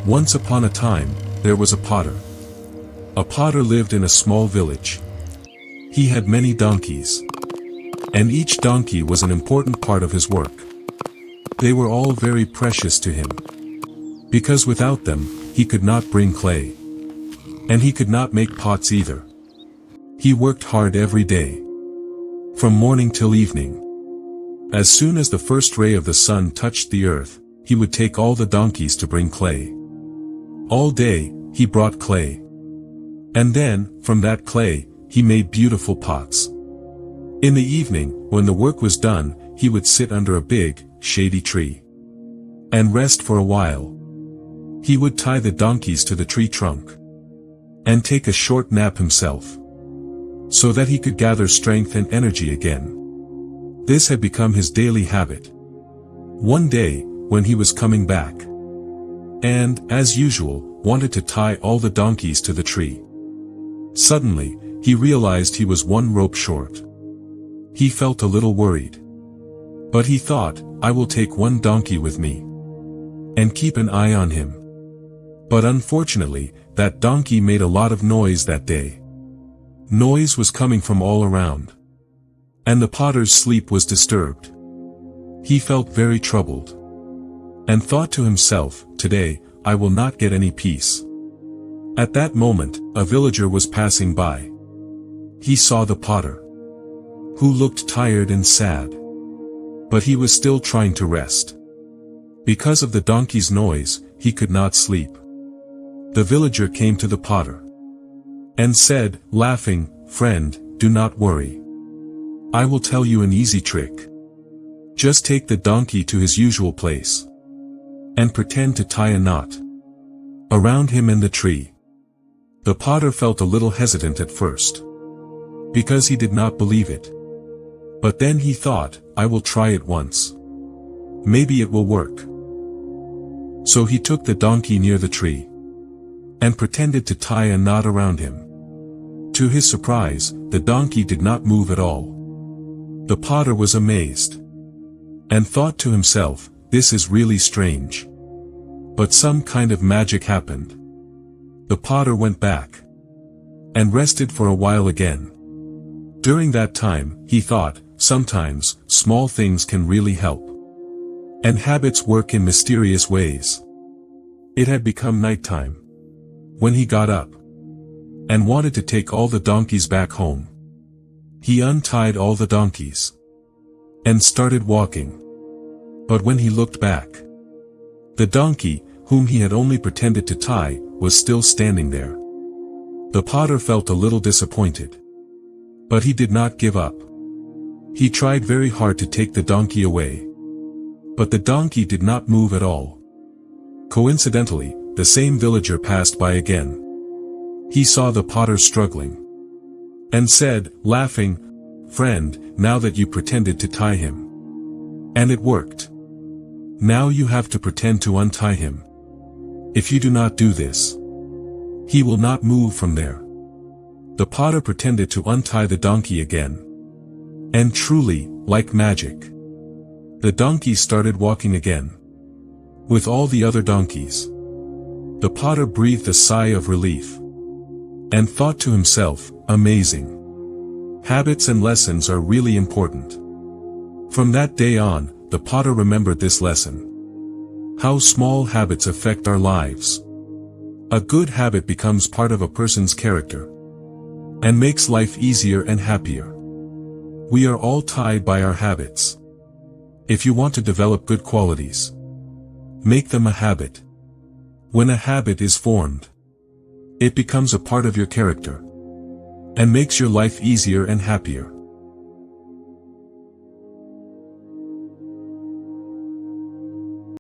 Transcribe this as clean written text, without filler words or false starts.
Once upon a time, there was a potter. A potter lived in a small village. He had many donkeys. And each donkey was an important part of his work. They were all very precious to him. Because without them, he could not bring clay. And he could not make pots either. He worked hard every day. From morning till evening. As soon as the first ray of the sun touched the earth, he would take all the donkeys to bring clay. All day, he brought clay. And then, from that clay, he made beautiful pots. In the evening, when the work was done, he would sit under a big, shady tree. And rest for a while. He would tie the donkeys to the tree trunk. And take a short nap himself. So that he could gather strength and energy again. This had become his daily habit. One day, when he was coming back. And, as usual, wanted to tie all the donkeys to the tree. Suddenly, he realized he was one rope short. He felt a little worried. But he thought, I will take one donkey with me. And keep an eye on him. But unfortunately, that donkey made a lot of noise that day. Noise was coming from all around. And the potter's sleep was disturbed. He felt very troubled. And thought to himself, today, I will not get any peace. At that moment, a villager was passing by. He saw the potter. Who looked tired and sad. But he was still trying to rest. Because of the donkey's noise, he could not sleep. The villager came to the potter. And said, laughing, friend, do not worry. I will tell you an easy trick. Just take the donkey to his usual place. And pretend to tie a knot around him and the tree. The potter felt a little hesitant at first. Because he did not believe it. But then he thought, I will try it once. Maybe it will work. So he took the donkey near the tree. And pretended to tie a knot around him. To his surprise, the donkey did not move at all. The potter was amazed. And thought to himself, this is really strange. But some kind of magic happened. The potter went back. And rested for a while again. During that time, he thought, sometimes, small things can really help. And habits work in mysterious ways. It had become nighttime. When he got up. And wanted to take all the donkeys back home. He untied all the donkeys. And started walking. But when he looked back. The donkey, whom he had only pretended to tie, was still standing there. The potter felt a little disappointed. But he did not give up. He tried very hard to take the donkey away. But the donkey did not move at all. Coincidentally, the same villager passed by again. He saw the potter struggling. And said, laughing, friend, now that you pretended to tie him. And it worked. Now you have to pretend to untie him. If you do not do this, he will not move from there. The potter pretended to untie the donkey again. And truly, like magic, the donkey started walking again. With all the other donkeys. The potter breathed a sigh of relief. And thought to himself, amazing. Habits and lessons are really important. From that day on, the potter remembered this lesson. How small habits affect our lives. A good habit becomes part of a person's character. And makes life easier and happier. We are all tied by our habits. If you want to develop good qualities, make them a habit. When a habit is formed, it becomes a part of your character. And makes your life easier and happier.